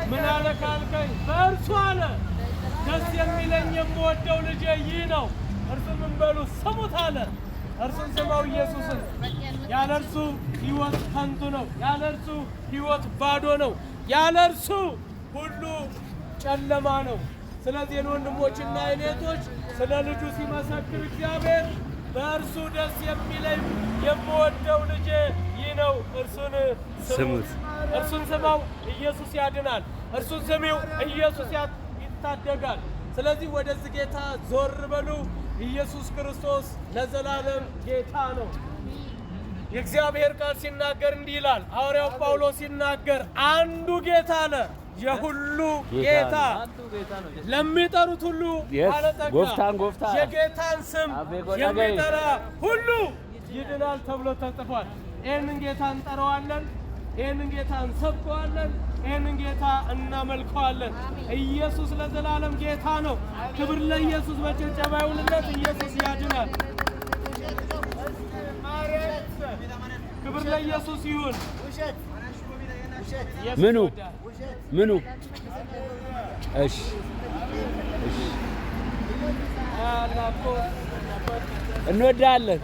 ምን አለ ካልከኝ በእርሱ አለ ደስ የሚለኝ የምወደው ልጄ ይህ ነው እርሱን ምን በሉ ስሙት አለ። እርሱን ስማው ኢየሱስን። ያለ እርሱ ሕይወት ከንቱ ነው። ያለ እርሱ ሕይወት ባዶ ነው። ያለ እርሱ ሁሉ ጨለማ ነው። ስለዚህ ወንድሞችና እህቶች ስለ ልጁ ሲመሰክር እግዚአብሔር በእርሱ ደስ የሚለኝ የምወደው ልጄ ይህ ነው እርሱን ስሙት። እርሱን ስማው ኢየሱስ ያድናል። እርሱን ስሚው ኢየሱስ ይታደጋል። ስለዚህ ወደዚህ ጌታ ዞር በሉ። ኢየሱስ ክርስቶስ ለዘላለም ጌታ ነው። የእግዚአብሔር ቃል ሲናገር እንዲህ ይላል። ሐዋርያው ጳውሎስ ሲናገር አንዱ ጌታ አለ፣ የሁሉ ጌታ ለሚጠሩት ሁሉ ባለጠጋ፣ የጌታን ስም የሚጠራ ሁሉ ይድናል ተብሎ ተጽፏል። ይህንን ጌታ እንጠራዋለን። ይህንን ጌታ እንሰብከዋለን። ይህንን ጌታ እናመልከዋለን። ኢየሱስ ለዘላለም ጌታ ነው። ክብር ለኢየሱስ በጭብጨባ ይሁንለት። ኢየሱስ ያድናል። ክብር ለኢየሱስ ይሁን። ምኑ እሺ እንወዳለን።